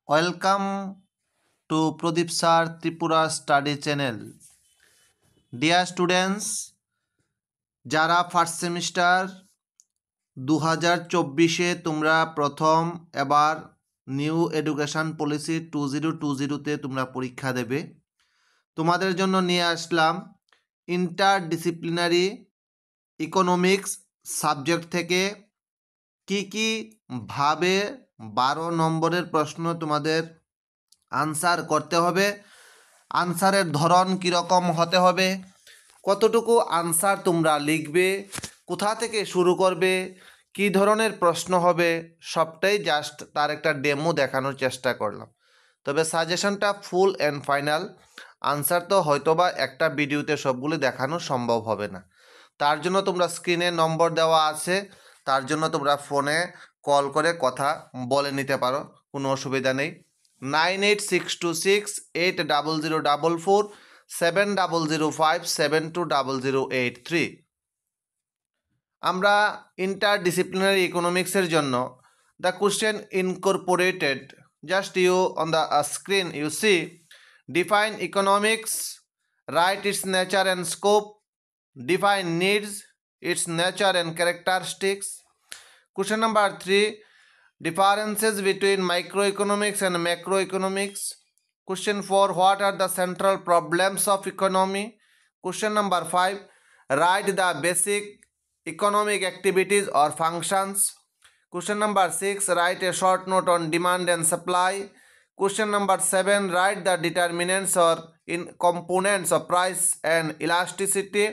Welcome to Pradip sir Tripura study channel. Dear students, যারা first semester 2024-এ তোমরা প্রথম এবার নিউ এডুকেশন পলিসি 2020-তে তোমরা পরীক্ষা দেবে, তোমাদের জন্য নিয়ে আসলাম ইন্টারডিসিপ্লিনারি ইকোনমিক্স সাবজেক্ট থেকে কি ভাবে 12 নম্বরের প্রশ্ন তোমাদের আনসার করতে হবে, আনসারের ধরন কীরকম হতে হবে, কতটুকু আনসার তোমরা লিখবে, কোথা থেকে শুরু করবে, কী ধরনের প্রশ্ন হবে, সবটাই জাস্ট তার একটা ডেমো দেখানোর চেষ্টা করলাম। তবে সাজেশনটা ফুল অ্যান্ড ফাইনাল। আনসার তো হয়তোবা একটা ভিডিওতে সবগুলো দেখানো সম্ভব হবে না, তার জন্য তোমরা স্ক্রিনে নম্বর দেওয়া আছে, তার জন্য তোমরা ফোনে কল করে কথা বলে নিতে পারো, কোনো অসুবিধা নেই। 9862680044 7005720083। আমরা ইন্টারডিসিপ্লিনারি ইকোনমিক্সের জন্য the question incorporated, just you on the screen you see define economics, write its nature and scope, define needs, its nature and characteristics. Question number 3, differences between microeconomics and macroeconomics. Question 4, what are the central problems of economy? Question number 5, write the basic economic activities or functions. Question number 6, write a short note on demand and supply. Question number 7, write the determinants or in components of price and elasticity.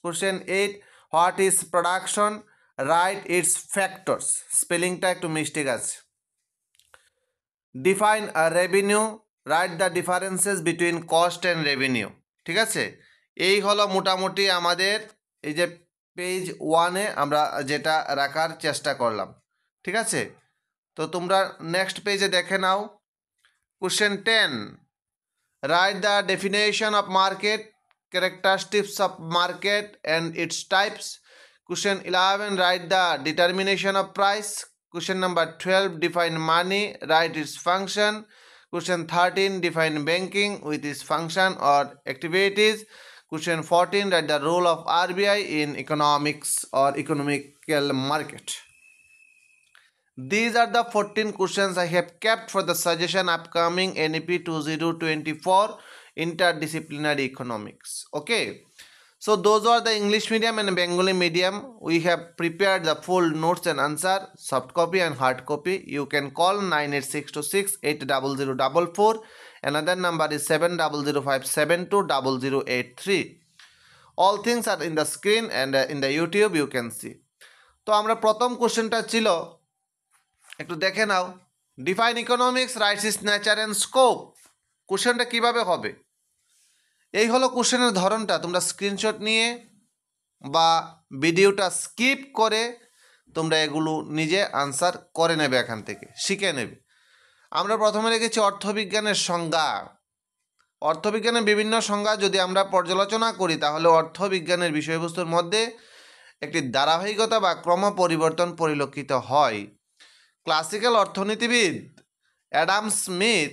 Question 8, what is production? Write its factors. স্পেলিংটা একটু mistake আছে। Define a revenue, write the differences between cost and revenue. ঠিক আছে, এই হলো মোটামুটি আমাদের এই যে পেজ 1-এ আমরা যেটা রাখার চেষ্টা করলাম। ঠিক আছে, তো তোমরা নেক্সট পেজে দেখে নাও। Question 10, write the definition of market, characteristics of market and its types. Question 11, write the determination of price. Question number 12, define money, write its function. Question 13, define banking with its function or activities. Question 14, write the role of RBI in economics or economical market. These are the 14 questions I have kept for the suggestion upcoming NEP 2024 interdisciplinary economics. Okay, so those are the English medium and Bengali medium. We have prepared the full notes and answer, soft copy and hard copy. You can call 98626800044. Another number is 7005720083. all things are in the screen and in the YouTube you can see. তো আমরা প্রথম কোশ্চেনটা ছিল, একটু দেখে নাও। Define economics, writes is nature and scope. কোশ্চেনটা কীভাবে হবে, এই হলো কোশ্চেনের ধরনটা। তোমরা স্ক্রিনশট নিয়ে বা ভিডিওটা স্কিপ করে তোমরা এগুলো নিজে আনসার করে নেবে, এখান থেকে শিখে নেবে। আমরা প্রথমে রেখেছি অর্থবিজ্ঞানের সংজ্ঞা। অর্থবিজ্ঞানের বিভিন্ন সংজ্ঞা যদি আমরা পর্যালোচনা করি তাহলে অর্থবিজ্ঞানের বিষয়বস্তুর মধ্যে একটি ধারাবাহিকতা বা ক্রম পরিবর্তন পরিলক্ষিত হয়। ক্লাসিক্যাল অর্থনীতিবিদ অ্যাডাম স্মিথ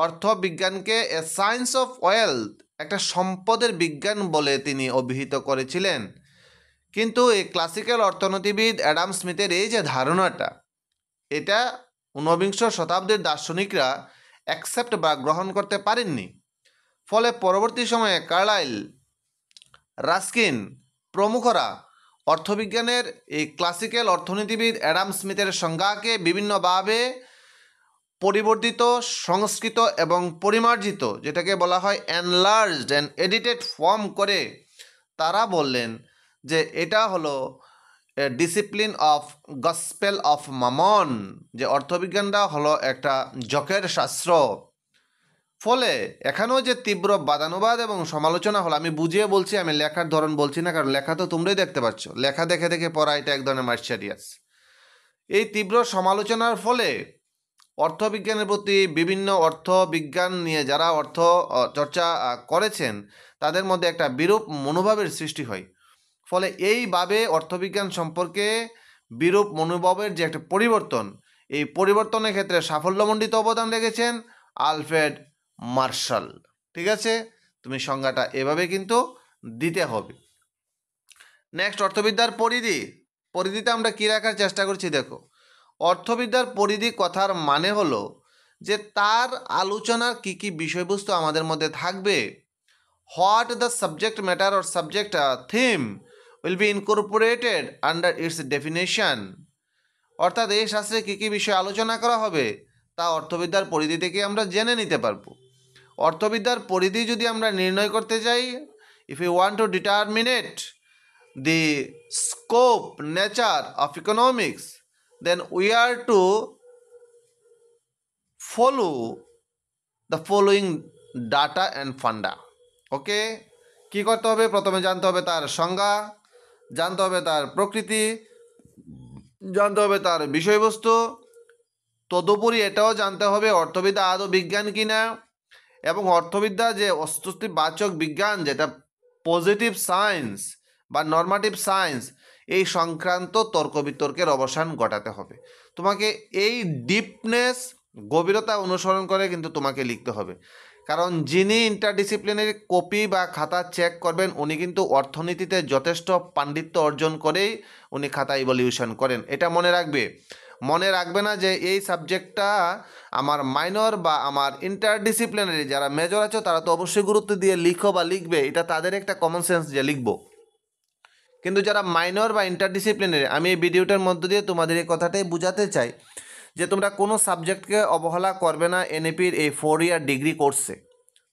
অর্থবিজ্ঞানকে এ সায়েন্স অফ ওয়েলথ, একটা সম্পদের বিজ্ঞান বলে তিনি অভিহিত করেছিলেন। কিন্তু এই ক্লাসিক্যাল অর্থনীতিবিদ অ্যাডাম স্মিথের এই যে ধারণাটা, এটা ঊনবিংশ শতাব্দীর দার্শনিকরা অ্যাকসেপ্ট বা গ্রহণ করতে পারেননি। ফলে পরবর্তী সময়ে কার্লাইল, রাস্কিন প্রমুখরা অর্থবিজ্ঞানের এই ক্লাসিক্যাল অর্থনীতিবিদ অ্যাডাম স্মিথের সংজ্ঞাকে বিভিন্নভাবে পরিবর্তিত, সংস্কৃত এবং পরিমার্জিত, যেটাকে বলা হয় এনলার্জড অ্যান্ড এডিটেড ফর্ম করে তারা বললেন যে এটা হলো discipline of gospel of Mamon, যে অর্থবিজ্ঞানটা হলো একটা জকের শাস্ত্র। ফলে এখানেও যে তীব্র বাদানুবাদ এবং সমালোচনা হলো, আমি বুঝিয়ে বলছি, আমি লেখার ধরন বলছি না, কারণ লেখা তো তোমরাই দেখতে পাচ্ছ, লেখা দেখে দেখে পড়া এটা এক ধরনের মার্শারিয়াস। এই তীব্র সমালোচনার ফলে অর্থবিজ্ঞানের প্রতি বিভিন্ন অর্থবিজ্ঞান নিয়ে যারা অর্থ চর্চা করেছেন তাদের মধ্যে একটা বিরূপ মনোভাবের সৃষ্টি হয়। ফলে এইভাবে অর্থবিজ্ঞান সম্পর্কে বিরূপ মনোভাবের যে একটা পরিবর্তন, এই পরিবর্তনের ক্ষেত্রে সাফল্যমণ্ডিত অবদান রেখেছেন আলফ্রেড মার্শাল। ঠিক আছে, তুমি সংজ্ঞাটা এভাবে কিন্তু দিতে হবে। নেক্সট, অর্থবিদ্যার পরিধিতে আমরা কী রাখার চেষ্টা করছি? দেখো, অর্থবিদ্যার পরিধি কথার মানে হলো যে তার আলোচনার কী কী বিষয়বস্তু আমাদের মধ্যে থাকবে। What the subject matter or subject theme will be Incorporated under it's definition. অর্থাৎ এই শাস্ত্রে কী কী বিষয় আলোচনা করা হবে তা অর্থবিদ্যার পরিধি থেকে আমরা জেনে নিতে পারবো। অর্থবিদ্যার পরিধি যদি আমরা নির্ণয় করতে চাই, if you want to determinate the scope, nature of economics, then we are to follow the following data and funda. ওকে, কি করতে হবে? প্রথমে জানতে হবে তার সংজ্ঞা, জানতে হবে তার প্রকৃতি, জানতে হবে তার বিষয়বস্তু, তদুপরি এটাও জানতে হবে অর্থবিদ্যা আদৌ বিজ্ঞান কিনা, এবং অর্থবিদ্যা যে অস্তিত্ববাচক বিজ্ঞান, যেটা পজিটিভ সায়েন্স বা নর্মাটিভ সায়েন্স, এই সংক্রান্ত তর্ক বিতর্কের অবসান ঘটাতে হবে। তোমাকে এই ডিপনেস, গভীরতা অনুসরণ করে কিন্তু তোমাকে লিখতে হবে। কারণ যিনি ইন্টারডিসিপ্লিনারি কপি বা খাতা চেক করবেন, উনি কিন্তু অর্থনীতিতে যথেষ্ট পাণ্ডিত্য অর্জন করেই উনি খাতা ইভ্যালুয়েশন করেন। এটা মনে রাখবে না যে এই সাবজেক্টটা আমার মাইনর বা আমার ইন্টারডিসিপ্লিনারি যারা মেজর আছে তারা তো অবশ্যই গুরুত্ব দিয়ে লিখো বা লিখবে, এটা তাদের একটা কমন সেন্স যে লিখবো। কিন্তু যারা মাইনর বা ইন্টারডিসিপ্লিনারি, আমি এই ভিডিওটার মধ্য দিয়ে তোমাদের এই কথাটাই বোঝাতে চাই যে তোমরা কোনো সাবজেক্টকে অবহেলা করবে না এনএপির এই 4 ইয়ার ডিগ্রি কোর্সে।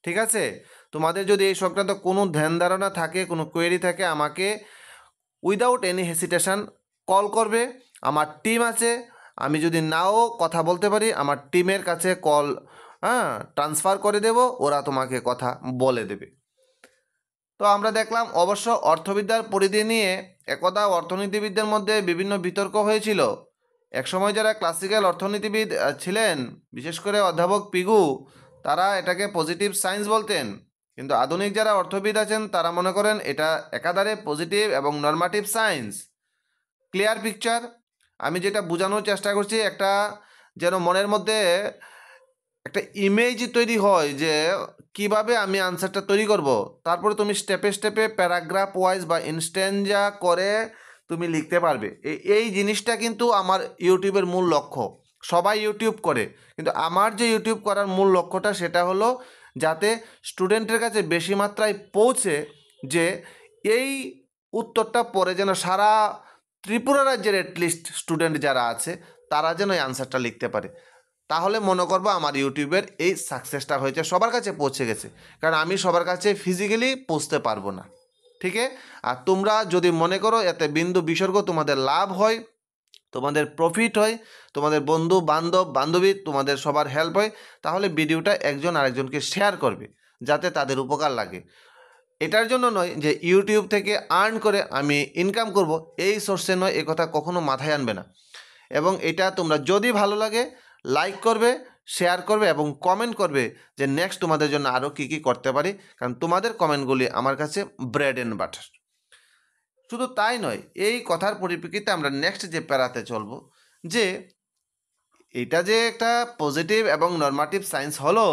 ঠিক আছে, তোমাদের যদি এই সংক্রান্ত কোনো ধ্যান ধারণা থাকে, কোনো কোয়েরি থাকে, আমাকে উইদাউট এনি হেসিটেশন কল করবে। আমার টিম আছে, আমি যদি নাও কথা বলতে পারি আমার টিমের কাছে কল ট্রান্সফার করে দেব, ওরা তোমাকে কথা বলে দেবে। তো আমরা দেখলাম অবশ্য অর্থবিদ্যার পরিধি নিয়ে একদা অর্থনীতিবিদদের মধ্যে বিভিন্ন বিতর্ক হয়েছিল। একসময় যারা ক্লাসিক্যাল অর্থনীতিবিদ ছিলেন, বিশেষ করে অধ্যাপক পিগু, তারা এটাকে পজিটিভ সায়েন্স বলতেন। কিন্তু আধুনিক যারা অর্থবিদ আছেন তারা মনে করেন এটা একাধারে পজিটিভ এবং নর্মাটিভ সায়েন্স। Clear picture? আমি যেটা বোঝানোর চেষ্টা করছি, একটা যেন মনের মধ্যে একটা ইমেজ তৈরি হয় যে কিভাবে আমি আনসারটা তৈরি করব। তারপরে তুমি স্টেপে স্টেপে প্যারাগ্রাফ ওয়াইজ বা ইনস্ট্যান্জা করে তুমি লিখতে পারবে। এই জিনিসটা কিন্তু আমার ইউটিউবের মূল লক্ষ্য। সবাই ইউটিউব করে, কিন্তু আমার যে ইউটিউব করার মূল লক্ষ্যটা সেটা হলো যাতে স্টুডেন্টের কাছে বেশি মাত্রায় পৌঁছে, যে এই উত্তরটা পরে যেন সারা ত্রিপুরা রাজ্যের অ্যাটলিস্ট স্টুডেন্ট যারা আছে তারা যেন এই আনসারটা লিখতে পারে। তাহলে মনে করবো আমার ইউটিউবের এই সাকসেসটা হয়েছে, সবার কাছে পৌঁছে গেছে। কারণ আমি সবার কাছে ফিজিক্যালি পৌঁছতে পারবো না। ঠিক আছে, আর তোমরা যদি মনে করো এতে বিন্দু বিসর্গ তোমাদের লাভ হয়, তোমাদের প্রফিট হয়, তোমাদের বন্ধু বান্ধবী তোমাদের সবার হেল্প হয়, তাহলে ভিডিওটা একজন আরেকজনকে শেয়ার করবে যাতে তাদের উপকার লাগে। এটার জন্য নয় যে ইউটিউব থেকে আর্ন করে আমি ইনকাম করব, এই সোর্সে নয়, এ কথা কখনো মাথায় আনবে না। এবং এটা তোমরা যদি ভালো লাগে লাইক করবে, শেয়ার করবে এবং কমেন্ট করবে যে নেক্সট তোমাদের জন্য আরও কী কী করতে পারি, কারণ তোমাদের কমেন্টগুলি আমার কাছে ব্রেড অ্যান্ড বাটার। শুধু তাই নয়, এই কথার পরিপ্রেক্ষিতে আমরা নেক্সট যে প্যারাতে চলবো, যে এটা যে একটা পজিটিভ এবং নর্মাটিভ সায়েন্স হলো,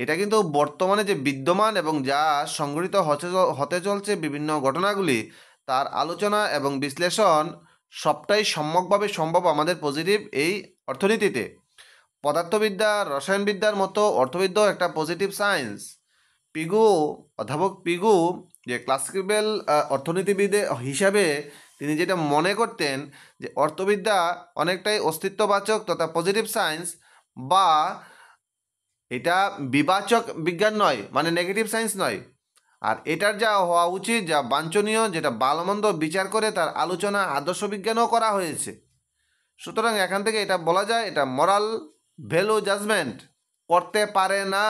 এটা কিন্তু বর্তমানে যে বিদ্যমান এবং যা সংঘটিত হতে চলছে বিভিন্ন ঘটনাগুলি, তার আলোচনা এবং বিশ্লেষণ সবটাই সম্যকভাবে সম্ভব আমাদের পজিটিভ এই অর্থনীতিতে। পদার্থবিদ্যা, রসায়নবিদ্যার মতো অর্থবিদ্যাও একটা পজিটিভ সায়েন্স। অধ্যাপক পিগু যে ক্লাসিক্যাল অর্থনীতিবিদ হিসাবে তিনি যেটা মনে করতেন যে অর্থবিদ্যা অনেকটাই অস্তিত্ববাচক তথা পজিটিভ সায়েন্স, বা এটা বিবাচক বিজ্ঞান নয়, মানে নেগেটিভ সায়েন্স নয়। আর এটার যা হওয়া উচিত, যা বাঞ্ছনীয়, যেটা ভালোমন্দ বিচার করে তার আলোচনা আদর্শ বিজ্ঞানও করা হয়েছে। সুতরাং এখান থেকে এটা বলা যায় এটা মরাল ভ্যালু জাজমেন্ট করতে পারে না।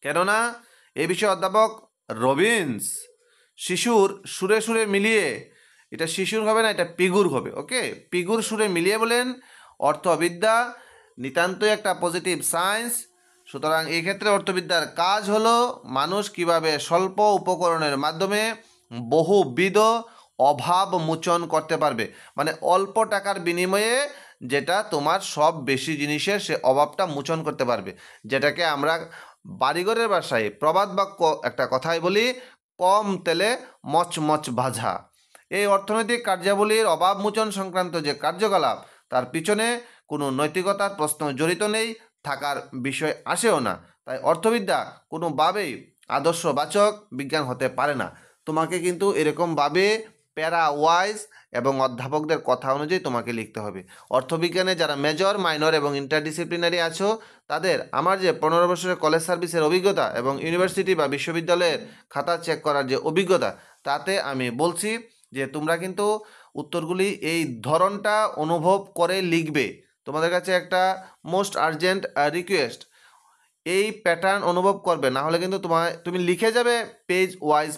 কেননা এ বিষয়ে অধ্যাপক রবিন্স শিশুর সুরে সুরে মিলিয়ে, এটা শিশুর হবে না, এটা পিগুর হবে। ওকে, পিগুর সুরে মিলিয়ে বলেন অর্থবিদ্যা নিতান্তই একটা পজিটিভ সায়েন্স। সুতরাং এই ক্ষেত্রে অর্থবিদ্যার কাজ হলো মানুষ কিভাবে স্বল্প উপকরণের মাধ্যমে বহুবিধ অভাব মোচন করতে পারবে, মানে অল্প টাকার বিনিময়ে যেটা তোমার সব বেশি জিনিসের সে অভাবটা মোচন করতে পারবে, যেটাকে আমরা বাড়িঘরের ভাষায় প্রবাদ বাক্য একটা কথাই বলি, কম তেলে মচমচ ভাজা। এই অর্থনৈতিক কার্যাবলীর অভাব মোচন সংক্রান্ত যে কার্যকলাপ, তার পিছনে কোনো নৈতিকতার প্রশ্ন জড়িত নেই, থাকার বিষয় আসেও না। তাই অর্থবিদ্যা কোনোভাবেই আদর্শবাচক বিজ্ঞান হতে পারে না। তোমাকে কিন্তু এরকমভাবে প্যারা ওয়াইজ এবং অধ্যাপকদের কথা অনুযায়ী তোমাকে লিখতে হবে। অর্থবিজ্ঞানে যারা মেজর, মাইনর এবং ইন্টারডিসিপ্লিনারি আছো, তাদের আমার যে 15 বছরের কলেজ সার্ভিসের অভিজ্ঞতা এবং ইউনিভার্সিটি বা বিশ্ববিদ্যালয়ের খাতা চেক করার যে অভিজ্ঞতা, তাতে আমি বলছি যে তোমরা কিন্তু উত্তরগুলি এই ধরনটা অনুভব করে লিখবে। তোমাদের কাছে একটা মোস্ট আর্জেন্ট রিকোয়েস্ট, এই প্যাটার্ন অনুভব করবে, না হলে কিন্তু তুমি লিখে যাবে পেজ ওয়াইজ,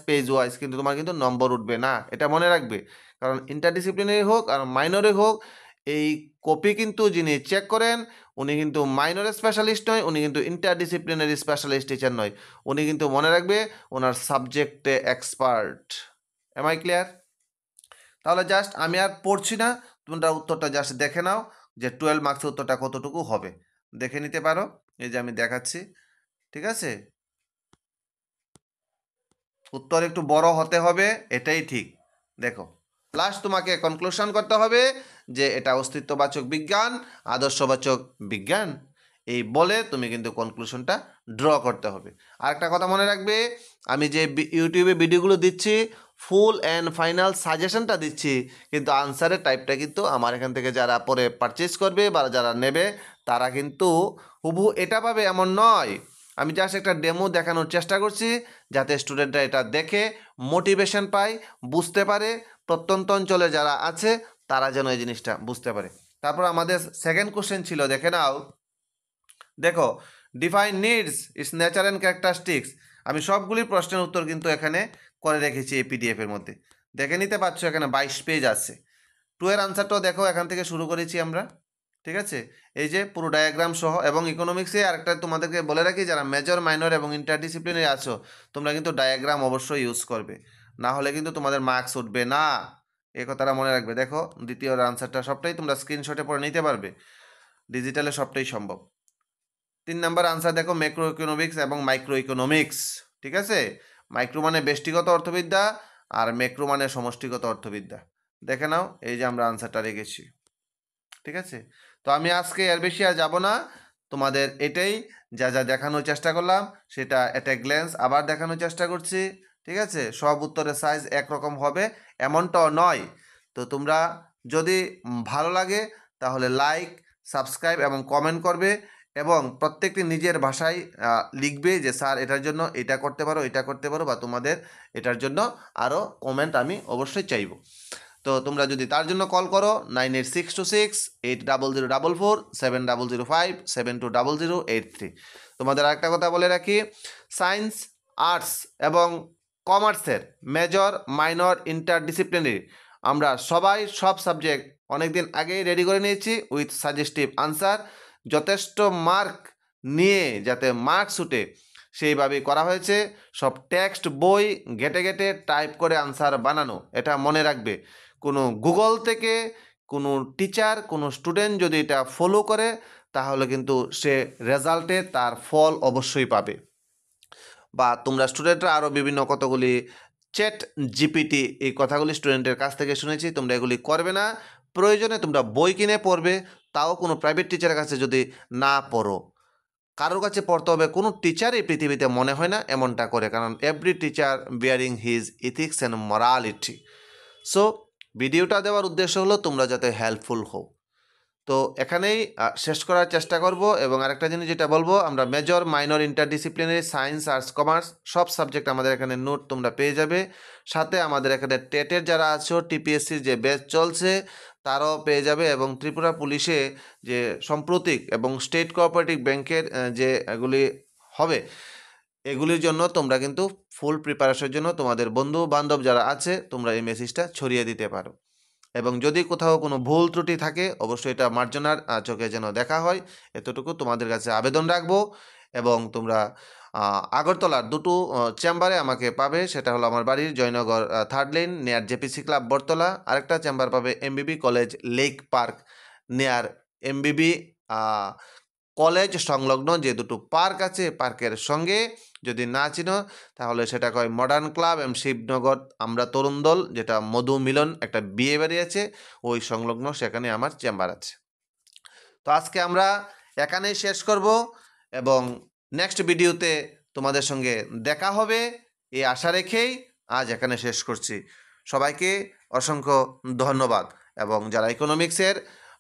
কিন্তু তোমার কিন্তু নম্বর উঠবে না, এটা মনে রাখবে। কারণ ইন্টারডিসিপ্লিনারি হোক আর মাইনরে হোক, এই কপি কিন্তু যিনি চেক করেন উনি কিন্তু মাইনরের স্পেশালিস্ট নয়, উনি কিন্তু ইন্টারডিসিপ্লিনারি স্পেশালিস্ট টিচার নয়, উনি কিন্তু মনে রাখবে ওনার সাবজেক্টে এক্সপার্ট। Am I clear? তাহলে জাস্ট আমি আর পড়ছি না, তোমরা উত্তরটা জাস্ট দেখে নাও যে 12 মার্কসের উত্তরটা কতটুকু হবে, দেখে নিতে পারো। এই যে আমি দেখাচ্ছি, ঠিক আছে? উত্তর একটু বড় হতে হবে, এটাই ঠিক। দেখো, লাস্ট তোমাকে কনক্লুশন করতে হবে যে এটা অস্তিত্ববাচক বিজ্ঞান, আদর্শবাচক বিজ্ঞান, এই বলে তুমি কিন্তু কনক্লুশনটা ড্র করতে হবে। আরেকটা কথা মনে রাখবে, আমি যে ইউটিউবে ভিডিওগুলো দিচ্ছি, ফুল অ্যান্ড ফাইনাল সাজেশনটা দিচ্ছি, কিন্তু আনসারের টাইপটা কিন্তু আমার এখান থেকে যারা পরে পারচেস করবে বা যারা নেবে, তারা কিন্তু হুবহু এটা পাবে এমন নয়। আমি জাস্ট একটা ডেমো দেখানোর চেষ্টা করছি, যাতে স্টুডেন্টরা এটা দেখে মোটিভেশন পায়, বুঝতে পারে, প্রত্যন্ত অঞ্চলে যারা আছে তারা যেন এই জিনিসটা বুঝতে পারে। তারপর আমাদের সেকেন্ড কোশ্চেন ছিল, দেখে নাও। দেখো, define needs, it's nature and characteristics. আমি সবগুলি প্রশ্নের উত্তর কিন্তু এখানে করে রেখেছি এই পিডিএফের মধ্যে, দেখে নিতে পারছো। এখানে 22 পেজ আছে। 2 এর আনসারটাও দেখো, এখান থেকে শুরু করেছি আমরা, ঠিক আছে? এই যে পুরো ডায়াগ্রাম সহ। এবং ইকোনমিক্সে আরেকটা তোমাদেরকে বলে রাখি, যারা মেজর, মাইনর এবং ইন্টারডিসিপ্লিনারি আছো, তোমরা কিন্তু ডায়াগ্রাম অবশ্যই ইউজ করবে, না হলে কিন্তু তোমাদের মার্কস উঠবে না, এই কথাটা মনে রাখবে। দেখো, দ্বিতীয় আনসারটা সবটাই তোমরা স্ক্রিনশটে পরে নিতে পারবে, ডিজিটালে সবটাই সম্ভব। 3 নাম্বার আনসার দেখো, ম্যাক্রো ইকোনমিক্স এবং মাইক্রো ইকোনমিক্স, ঠিক আছে? মাইক্রো মানে ব্যষ্টিগত অর্থবিদ্যা আর ম্যাক্রো মানে সমষ্টিগত অর্থবিদ্যা। দেখে নাও, এই যে আমরা আনসারটা রেখেছি, ঠিক আছে? তো আমি আজকে এর বেশি আর যাব না, তোমাদের এটাই যা যা দেখানোর চেষ্টা করলাম সেটা এট এ গ্ল্যান্স আবার দেখানোর চেষ্টা করছি, ঠিক আছে? সব উত্তরের সাইজ একরকম হবে এমনটাও নয়। তো তোমরা যদি ভালো লাগে তাহলে লাইক, সাবস্ক্রাইব এবং কমেন্ট করবে, এবং প্রত্যেকটি নিজের ভাষায় লিখবে যে স্যার এটার জন্য এটা করতে পারো, এটা করতে পারো, বা তোমাদের এটার জন্য আরও কমেন্ট আমি অবশ্যই চাইব। তো তোমরা যদি তার জন্য কল করো 986268004700572005720083। তোমাদের আরেকটা কথা বলে রাখি, সায়েন্স, আর্টস এবং কমার্সের মেজর, মাইনর, ইন্টারডিসিপ্লিনারি আমরা সবাই সব সাবজেক্ট অনেক দিন আগেই রেডি করে নিয়েছি উইথ সাজেস্টিভ আনসার। যথেষ্ট মার্ক নিয়ে যাতে মার্কস উঠে সেইভাবেই করা হয়েছে। সব টেক্সট বই ঘেটে ঘেটে টাইপ করে আনসার বানানো, এটা মনে রাখবে। কোনো গুগল থেকে কোনো টিচার, কোনো স্টুডেন্ট যদি এটা ফলো করে, তাহলে কিন্তু সে রেজাল্টে তার ফল অবশ্যই পাবে। বা তোমরা স্টুডেন্টরা আরও বিভিন্ন কতগুলি চ্যাট জিপিটি, এই কথাগুলি স্টুডেন্টের কাছ থেকে শুনেছি, তোমরা এগুলি করবে না। প্রয়োজনে তোমরা বই কিনে পড়বে, তাও কোনো প্রাইভেট টিচারের কাছে যদি না পড়ো। কারোর কাছে পড়তে হবে, কোনো টিচার এই পৃথিবীতে মনে হয় না এমনটা করে, কারণ every teacher bearing his ethics and morality. So ভিডিওটা দেওয়ার উদ্দেশ্য হলো তোমরা যাতে হেল্পফুল হও। তো এখানেই শেষ করার চেষ্টা করব। এবং আরেকটা জিনিস যেটা বলবো, আমরা major, minor, interdisciplinary, science, arts, commerce সব সাবজেক্ট আমাদের এখানে নোট তোমরা পেয়ে যাবে। সাথে আমাদের এখানে টেটের যারা আছো, টিপিএসসির যে ব্যাচ চলছে তারাও পেয়ে যাবে, এবং ত্রিপুরা পুলিশে যে সাম্প্রতিক এবং স্টেট কোঅপারেটিভ ব্যাংকের যে এগুলি হবে, এগুলির জন্য তোমরা কিন্তু ফুল প্রিপারেশনের জন্য তোমাদের বন্ধু বান্ধব যারা আছে তোমরা এই মেসেজটা ছড়িয়ে দিতে পারো। এবং যদি কোথাও কোনো ভুল ত্রুটি থাকে অবশ্যই এটা মার্জনার চোখে যেন দেখা হয়, এতটুকু তোমাদের কাছে আবেদন রাখবো। এবং তোমরা আগরতলার দুটো চেম্বারে আমাকে পাবে, সেটা হলো আমার বাড়ির Joynagar 3rd lane near JPC club বটতলা, আরেকটা চেম্বার পাবে এমবিবি কলেজ লেক পার্ক নেয়ার এমবিবি কলেজ সংলগ্ন যে দুটো পার্ক আছে, পার্কের সঙ্গে যদি না চিনো তাহলে সেটা কয় মডার্ন ক্লাব এবং শিবনগর আমরা তরুণ দল, যেটা মধু মিলন একটা বিয়ে বাড়ি আছে ওই সংলগ্ন, সেখানে আমার চেম্বার আছে। তো আজকে আমরা এখানেই শেষ করব এবং নেক্সট ভিডিওতে তোমাদের সঙ্গে দেখা হবে এই আশা রেখেই আজ এখানে শেষ করছি। সবাইকে অসংখ্য ধন্যবাদ। এবং যারা ইকোনমিক্সের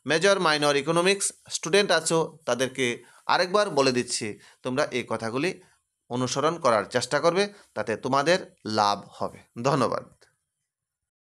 মেজর মাইনর ইকোনমিক্স স্টুডেন্ট আছো তাদেরকে আরেকবার বলে দিচ্ছি, তোমরা এই কথাগুলি অনুসরণ করার চেষ্টা করবে, তাতে তোমাদের লাভ হবে। ধন্যবাদ।